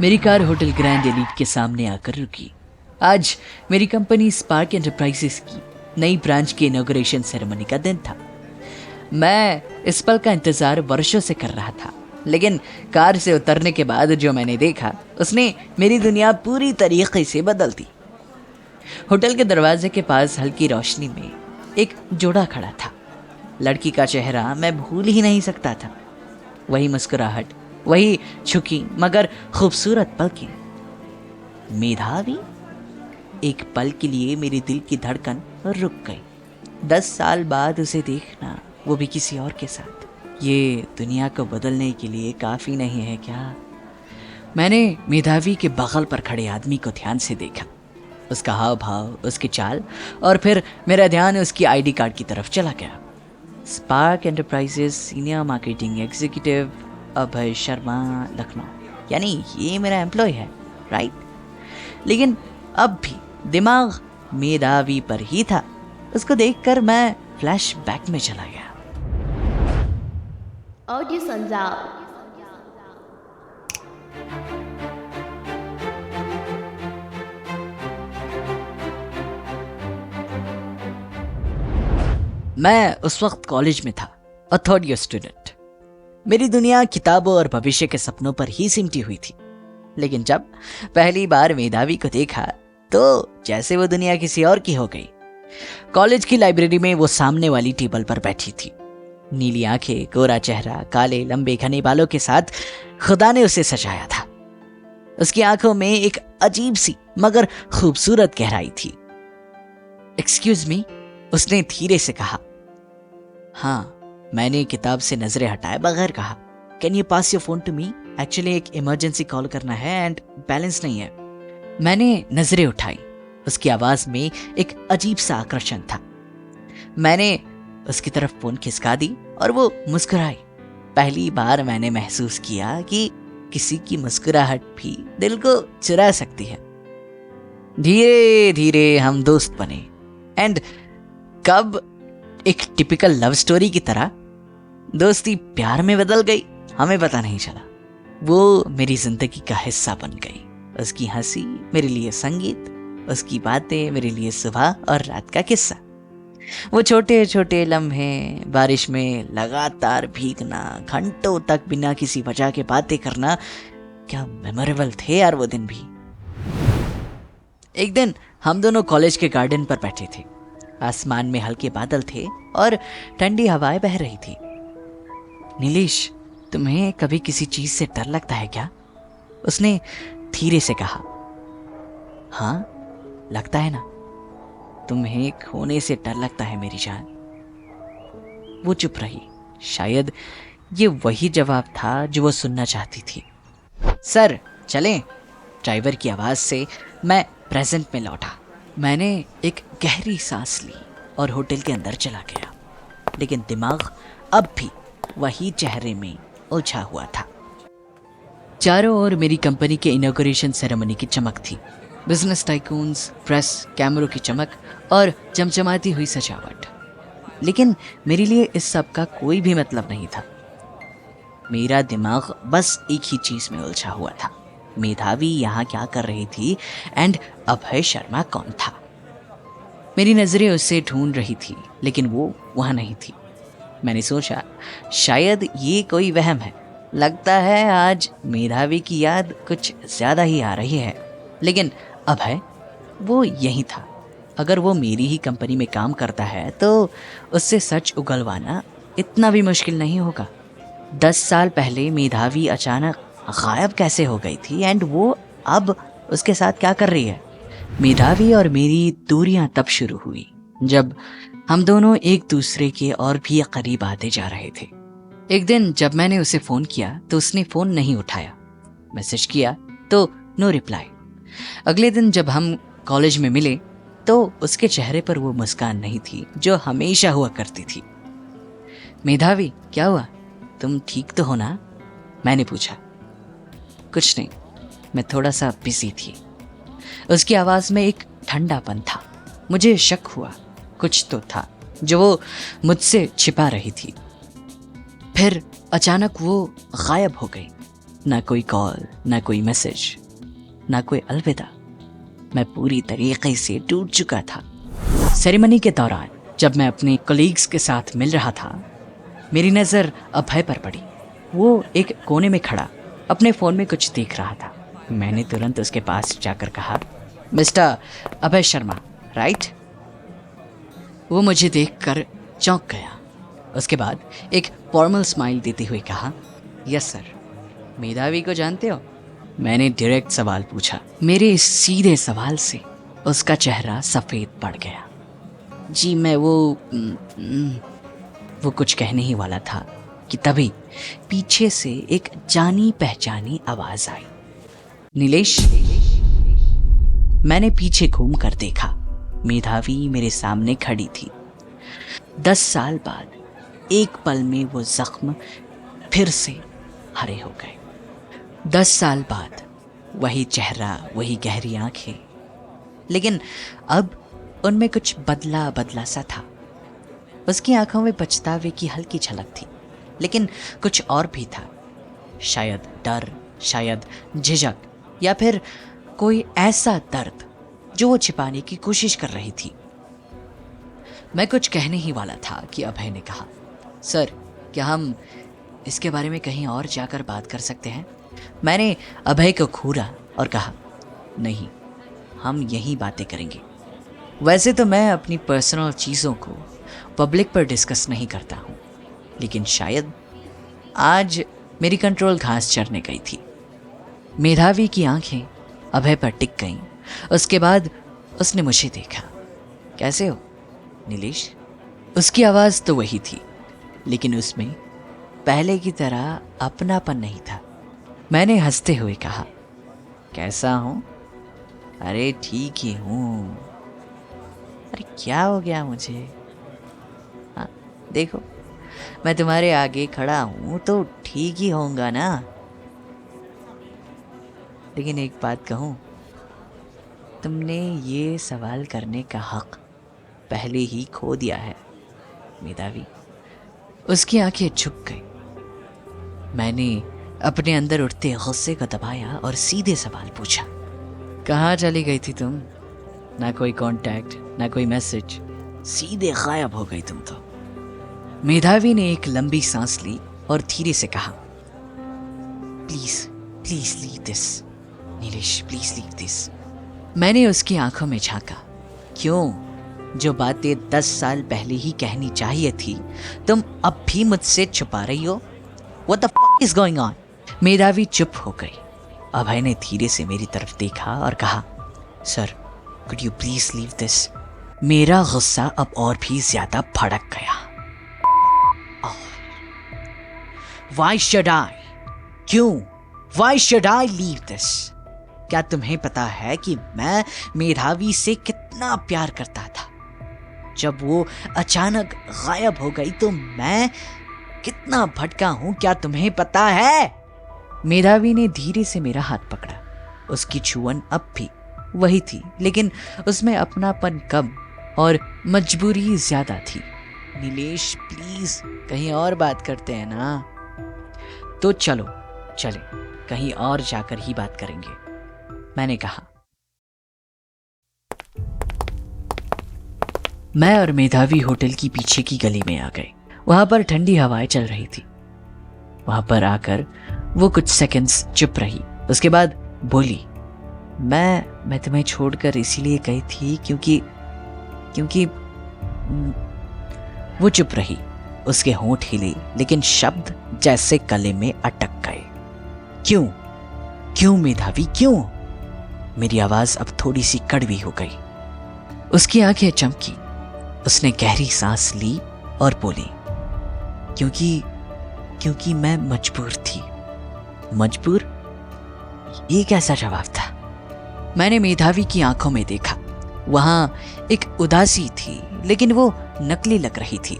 मेरी car hotel grand elite के सामने आकर रुकी। आज मेरी कंपनी स्पार्क एंटरप्राइजेस की नई ब्रांच के इनॉग्रेशन सेरेमनी का दिन था। मैं इस पल का इंतजार वर्षों से कर रहा था, लेकिन कार से उतरने के बाद जो मैंने देखा उसने मेरी दुनिया पूरी तरीके से बदल दी। होटल के दरवाजे के पास हल्की रोशनी में एक जोड़ा खड़ा था। लड़की का चेहरा मैं भूल ही नहीं सकता था। वही मुस्कुराहट, वही झुकी मगर खूबसूरत पलकें। मेधावी। एक पल के लिए मेरे दिल की धड़कन रुक गई। 10 साल बाद उसे देखना, वो भी किसी और के साथ, ये दुनिया को बदलने के लिए काफी नहीं है क्या? मैंने मेधावी के बगल पर खड़े आदमी को ध्यान से देखा। उसका हाव भाव, उसकी चाल, और फिर मेरा ध्यान उसकी आईडी कार्ड की तरफ चला गया। Spark Enterprises senior marketing executive Abhay Sharma, Lucknow. यानी ये मेरा एम्प्लॉय है, राइट? लेकिन अब भी दिमाग मेधावी पर ही था। उसको देखकर मैं फ्लैशबैक में चला गया। ऑडियो संजाल। मैं उस वक्त कॉलेज में था, अ थर्ड ईयर स्टूडेंट। मेरी दुनिया किताबों और भविष्य के सपनों पर ही सिमटी हुई थी। लेकिन जब पहली बार मेधावी को देखा तो जैसे वो दुनिया किसी और की हो गई। कॉलेज की लाइब्रेरी में वो सामने वाली टेबल पर बैठी थी। नीली आंखें, गोरा चेहरा, काले लंबे घने बालों के साथ खुदा ने उसे सजाया था। उसकी आंखों में एक अजीब सी मगर खूबसूरत गहराई थी। एक्सक्यूज मी, उसने धीरे से कहा। हाँ, मैंने किताब से नजरें हटाए बगैर कहा, can you pass your phone to me? Actually एक इमरजेंसी कॉल करना है एंड बैलेंस नहीं है। मैंने नजरें उठाई। उसकी आवाज में एक अजीब सा आकर्षण था। मैंने उसकी तरफ फोन खिसका दी और वो मुस्कुराई। पहली बार मैंने महसूस किया कि किसी की मुस्कुराहट भी दिल को चुरा सकती है। धीरे धीरे हम दोस्त बने एंड कब एक टिपिकल लव स्टोरी की तरह दोस्ती प्यार में बदल गई, हमें पता नहीं चला। वो मेरी जिंदगी का हिस्सा बन गई। उसकी हंसी मेरे लिए संगीत, उसकी बातें मेरे लिए सुबह और रात का किस्सा। वो छोटे छोटे लम्हे, बारिश में लगातार भीगना, घंटों तक बिना किसी वजह के बातें करना, क्या मेमोरेबल थे यार वो दिन भी। एक दिन हम दोनों कॉलेज के गार्डन पर बैठे थे। आसमान में हल्के बादल थे और ठंडी हवाएं बह रही थी। नीलेश, तुम्हें कभी किसी चीज से डर लगता है क्या? उसने धीरे से कहा। हाँ, लगता है ना। तुम्हें खोने से डर लगता है मेरी जान। वो चुप रही। शायद ये वही जवाब था जो वो सुनना चाहती थी। सर चलें? ड्राइवर की आवाज से मैं प्रेजेंट में लौटा। मैंने एक गहरी सांस ली और होटल के अंदर चला गया। लेकिन दिमाग अब भी वही चेहरे में उलझा हुआ था। चारों ओर मेरी कंपनी के इनॉग्रेशन सेरेमनी की चमक थी। बिजनेस टाइकून्स, प्रेस, कैमरों की चमक और चमचमाती हुई सजावट। लेकिन मेरे लिए इस सब का कोई भी मतलब नहीं था। मेरा दिमाग बस एक ही चीज में उलझा हुआ था। मेधावी यहाँ क्या कर रही थी एंड अभय शर्मा कौन था? मेरी नजरें उससे ढूंढ रही थी, लेकिन वो वहां नहीं थी। मैंने सोचा शायद ये कोई वहम है। लगता है आज मेधावी की याद कुछ ज्यादा ही आ रही है। लेकिन अभय, वो यही था। अगर वो मेरी ही कंपनी में काम करता है तो उससे सच उगलवाना इतना भी मुश्किल नहीं होगा। 10 साल पहले मेधावी अचानक गायब कैसे हो गई थी एंड वो अब उसके साथ क्या कर रही है? मेधावी और मेरी दूरियां तब शुरू हुई जब हम दोनों एक दूसरे के और भी करीब आते जा रहे थे। एक दिन जब मैंने उसे फोन किया तो उसने फोन नहीं उठाया। मैसेज किया तो नो रिप्लाई। अगले दिन जब हम कॉलेज में मिले तो उसके चेहरे पर वो मुस्कान नहीं थी जो हमेशा हुआ करती थी। मेधावी, क्या हुआ? तुम ठीक तो हो ना? मैंने पूछा। कुछ नहीं, मैं थोड़ा सा बिजी थी। उसकी आवाज में एक ठंडापन था। मुझे शक हुआ कुछ तो था जो वो मुझसे छिपा रही थी। फिर अचानक वो गायब हो गई। ना कोई कॉल, ना कोई मैसेज, ना कोई अलविदा। मैं पूरी तरीके से टूट चुका था। सेरेमनी के दौरान जब मैं अपने कलीग्स के साथ मिल रहा था, मेरी नज़र अभय पर पड़ी। वो एक कोने में खड़ा अपने फ़ोन में कुछ देख रहा था। मैंने तुरंत उसके पास जाकर कहा, मिस्टर अभय शर्मा, राइट? वो मुझे देखकर चौंक गया। उसके बाद एक फॉर्मल स्माइल देते हुए कहा, यस सर। मेधावी को जानते हो? मैंने डायरेक्ट सवाल पूछा। मेरे इस सीधे सवाल से उसका चेहरा सफ़ेद पड़ गया। जी मैं वो कुछ कहने ही वाला था कि तभी पीछे से एक जानी पहचानी आवाज़ आई, नीलेश। मैंने पीछे घूम कर देखा। मेधावी मेरे सामने खड़ी थी। 10 साल बाद एक पल में वो जख्म फिर से हरे हो गए। 10 साल बाद वही चेहरा, वही गहरी आंखें, लेकिन अब उनमें कुछ बदला बदला सा था। उसकी आंखों में पछतावे की हल्की झलक थी, लेकिन कुछ और भी था। शायद डर, शायद झिझक, या फिर कोई ऐसा दर्द जो वो छिपाने की कोशिश कर रही थी। मैं कुछ कहने ही वाला था कि अभय ने कहा, सर क्या हम इसके बारे में कहीं और जाकर बात कर सकते हैं? मैंने अभय को घूरा और कहा, नहीं, हम यहीं बातें करेंगे। वैसे तो मैं अपनी पर्सनल चीज़ों को पब्लिक पर डिस्कस नहीं करता हूँ, लेकिन शायद आज मेरी कंट्रोल घास चरने गई थी। मेधावी की आंखें अभय पर टिक गईं। उसके बाद उसने मुझे देखा। कैसे हो नीलेश? उसकी आवाज़ तो वही थी, लेकिन उसमें पहले की तरह अपनापन नहीं था। मैंने हंसते हुए कहा, कैसा हूँ? अरे ठीक ही हूँ। अरे क्या हो गया मुझे? हाँ देखो, मैं तुम्हारे आगे खड़ा हूँ तो ठीक ही होऊंगा ना। लेकिन एक बात कहूँ, तुमने ये सवाल करने का हक पहले ही खो दिया है मेधावी। उसकी आंखें झुक गई। मैंने अपने अंदर उठते गुस्से को दबाया और सीधे सवाल पूछा, कहाँ चली गई थी तुम? ना कोई कांटेक्ट, ना कोई मैसेज, सीधे गायब हो गई तुम तो। मेधावी ने एक लंबी सांस ली और धीरे से कहा, please please leave this Nilesh, please leave this. मैंने उसकी आंखों में झांका। क्यों? जो बातें 10 साल पहले ही कहनी चाहिए थी, तुम अब भी मुझसे छुपा रही हो? What the fuck is going on? मेधावी चुप हो गई। अभय ने धीरे से मेरी तरफ देखा और कहा, sir could you please leave this? मेरा गुस्सा अब और भी ज्यादा भड़क गया। Why should I? क्यों? Why should I leave this? क्या तुम्हें पता है कि मैं मेधावी से कितना प्यार करता था? जब वो अचानक गायब हो गई तो मैं कितना भटका हूं, क्या तुम्हें पता है? मेधावी ने धीरे से मेरा हाथ पकड़ा। उसकी छुअन अब भी वही थी, लेकिन उसमें अपनापन कम और मजबूरी ज्यादा थी। नीलेश प्लीज, कहीं और बात करते हैं ना? तो चलो चले, कहीं और जाकर ही बात करेंगे, मैंने कहा। मैं और मेधावी होटल की पीछे की गली में आ गए। वहां पर ठंडी हवाएं चल रही थी। वहां पर आकर वो कुछ सेकंड्स चुप रही। उसके बाद बोली, मैं तुम्हें छोड़कर इसीलिए गई थी क्योंकि वो चुप रही। उसके होंठ हिले, लेकिन शब्द जैसे गले में अटक गए। क्यों मेधावी, क्यों? मेरी आवाज अब थोड़ी सी कड़वी हो गई। उसकी आंखें चमकी। उसने गहरी सांस ली और बोली, क्योंकि मैं मजबूर थी। मजबूर? ये कैसा जवाब था? मैंने मेधावी की आंखों में देखा। वहां एक उदासी थी, लेकिन वो नकली लग रही थी।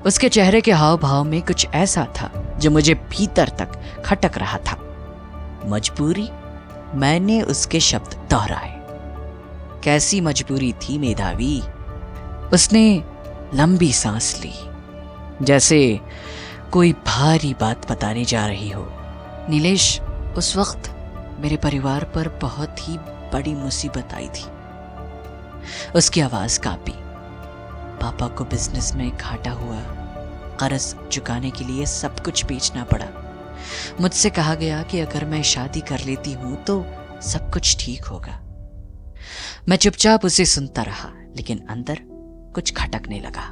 उसके चेहरे के हाव भाव में कुछ ऐसा था जो मुझे भीतर तक खटक रहा था। मजबूरी? मैंने उसके शब्द दोहराए। कैसी मजबूरी थी मेधावी? उसने लंबी सांस ली, जैसे कोई भारी बात बताने जा रही हो। नीलेश, उस वक्त मेरे परिवार पर बहुत ही बड़ी मुसीबत आई थी। उसकी आवाज कांपी। पापा को बिजनेस में घाटा हुआ, कर्ज चुकाने के लिए सब कुछ बेचना पड़ा। मुझसे कहा गया कि अगर मैं शादी कर लेती हूं तो सब कुछ ठीक होगा। मैं चुपचाप उसे सुनता रहा, लेकिन अंदर कुछ खटकने लगा।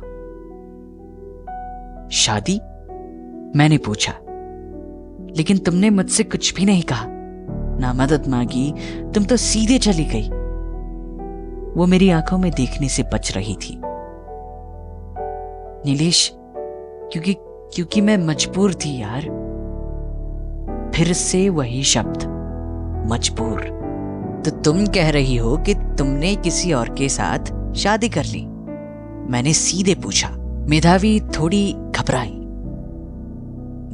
शादी? मैंने पूछा। लेकिन तुमने मुझसे कुछ भी नहीं कहा, ना मदद मांगी, तुम तो सीधे चली गई। वो मेरी आंखों में देखने से बच रही थी। नीलेश, क्योंकि मैं मजबूर थी यार। फिर से वही शब्द, मजबूर। तो तुम कह रही हो कि तुमने किसी और के साथ शादी कर ली? मैंने सीधे पूछा। मेधावी थोड़ी घबराई।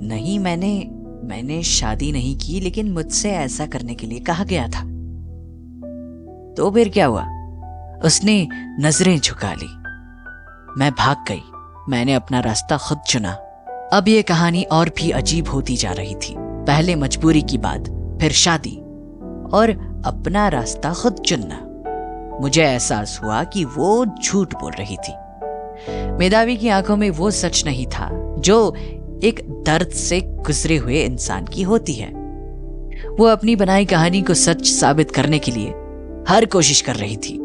नहीं, मैंने शादी नहीं की, लेकिन मुझसे ऐसा करने के लिए कहा गया था। तो फिर क्या हुआ? उसने नजरें झुका ली। मैं भाग गई। मैंने अपना रास्ता खुद चुना। अब यह कहानी और भी अजीब होती जा रही थी। पहले मजबूरी की बात, फिर शादी, और अपना रास्ता खुद चुनना। मुझे एहसास हुआ कि वो झूठ बोल रही थी। मेधावी की आंखों में वो सच नहीं था जो एक दर्द से गुजरे हुए इंसान की होती है। वो अपनी बनाई कहानी को सच साबित करने के लिए हर कोशिश कर रही थी।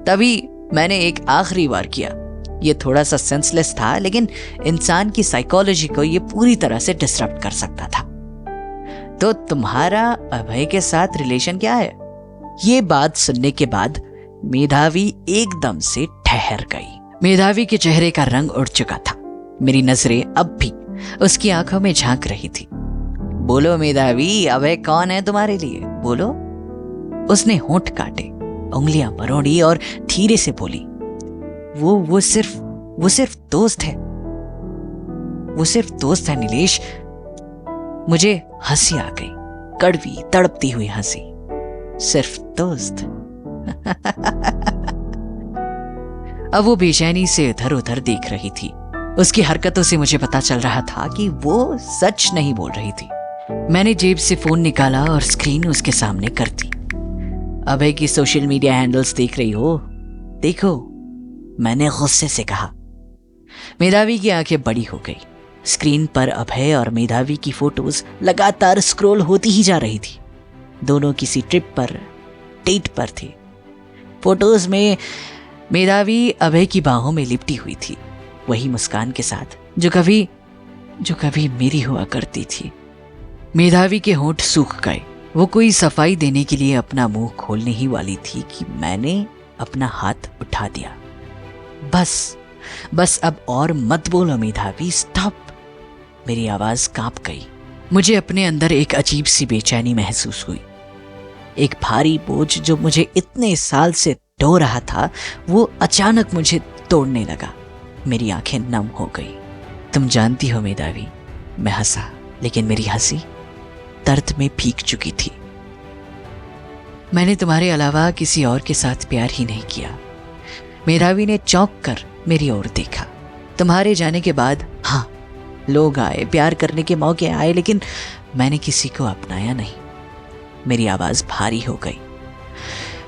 तभी मैंने एक आखिरी वार किया। ये थोड़ा सा सेंसलेस था, लेकिन इंसान की साइकोलॉजी को ये पूरी तरह से डिसरप्ट कर सकता था। तो तुम्हारा अभय के साथ रिलेशन क्या है? ये बात सुनने के बाद मेधावी एकदम से ठहर गई। मेधावी के चेहरे का रंग उड़ चुका था। मेरी नजरें अब भी उसकी आंखों में झांक रही थी। बोलो मेधावी, अभय कौन है तुम्हारे लिए? बोलो। उसने होंठ काटे, उंगलियां मरोड़ी और धीरे से बोली, वो सिर्फ दोस्त है। वो सिर्फ दोस्त है नीलेश। मुझे हंसी आ गई, कड़वी तड़पती हुई हंसी। सिर्फ दोस्त। अब वो बेचैनी से इधर उधर देख रही थी। उसकी हरकतों से मुझे पता चल रहा था कि वो सच नहीं बोल रही थी। मैंने जेब से फोन निकाला और स्क्रीन उसके सामने कर दी। अभय की सोशल मीडिया हैंडल्स देख रही हो? देखो, मैंने गुस्से से कहा। मेधावी की आंखें बड़ी हो गई। स्क्रीन पर अभय और मेधावी की फोटोज लगातार स्क्रॉल होती ही जा रही थी। दोनों किसी ट्रिप पर, डेट पर थे। फोटोज में मेधावी अभय की बाहों में लिपटी हुई थी, वही मुस्कान के साथ जो कभी मेरी हुआ करती थी। मेधावी के होंठ सूख गए। वो कोई सफाई देने के लिए अपना मुंह खोलने ही वाली थी कि मैंने अपना हाथ उठा दिया। बस अब और मत बोलो मेधावी, स्टॉप। मेरी आवाज कांप गई। मुझे अपने अंदर एक अजीब सी बेचैनी महसूस हुई। एक भारी बोझ जो मुझे इतने साल से ढो रहा था, वो अचानक मुझे तोड़ने लगा। मेरी आंखें नम हो गई। तुम जानती हो मेधावी, मैं हंसा, लेकिन मेरी हंसी दर्द में भीग चुकी थी। मैंने तुम्हारे अलावा किसी और के साथ प्यार ही नहीं किया। मेधावी ने चौंक कर मेरी ओर देखा। तुम्हारे जाने के बाद हाँ, लोग आए, प्यार करने के मौके आए, लेकिन मैंने किसी को अपनाया नहीं। मेरी आवाज भारी हो गई।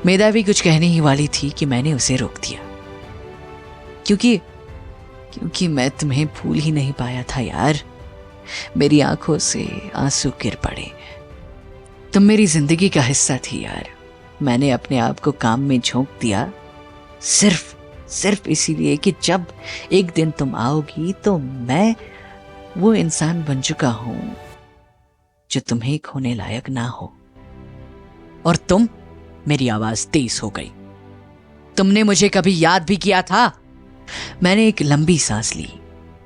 मेधावी कुछ कहने ही वाली थी कि मैंने उसे रोक दिया। क्योंकि मैं तुम्हें भूल ही नहीं पाया था यार। मेरी आंखों से आंसू गिर पड़े। तुम मेरी जिंदगी का हिस्सा थी यार। मैंने अपने आप को काम में झोंक दिया, सिर्फ इसीलिए कि जब एक दिन तुम आओगी तो मैं वो इंसान बन चुका हूं जो तुम्हें खोने लायक ना हो। और तुम, मेरी आवाज तेज हो गई, तुमने मुझे कभी याद भी किया था? मैंने एक लंबी सांस ली,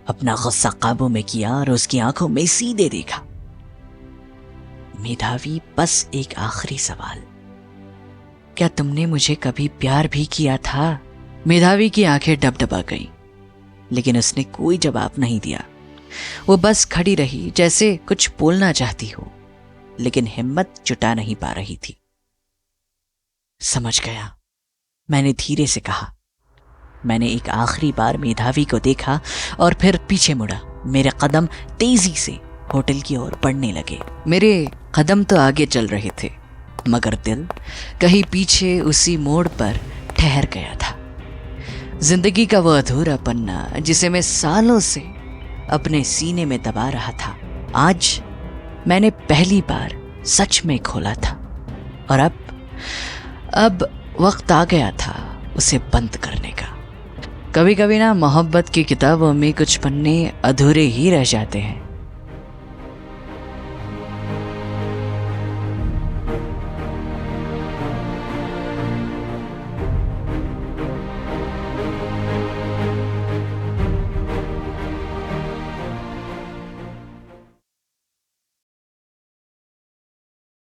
अपना गुस्सा काबू में किया और उसकी आंखों में सीधे देखा। मेधावी, बस एक आखिरी सवाल, क्या तुमने मुझे कभी प्यार भी किया था? मेधावी की आंखें डबडबा गई, लेकिन उसने कोई जवाब नहीं दिया। वो बस खड़ी रही, जैसे कुछ बोलना चाहती हो, लेकिन हिम्मत जुटा नहीं पा रही थी। समझ गया, मैंने धीरे से कहा। मैंने एक आखिरी बार मेधावी को देखा और फिर पीछे मुड़ा। मेरे कदम तेजी से होटल की ओर बढ़ने लगे। मेरे कदम तो आगे चल रहे थे, मगर दिल कहीं पीछे उसी मोड़ पर ठहर गया था। जिंदगी का वो अधूरा पन्ना जिसे मैं सालों से अपने सीने में दबा रहा था, आज मैंने पहली बार सच में खोला था। और अब वक्त आ गया था उसे बंद करने का। कभी कभी ना मोहब्बत की किताबों में कुछ पन्ने अधूरे ही रह जाते हैं,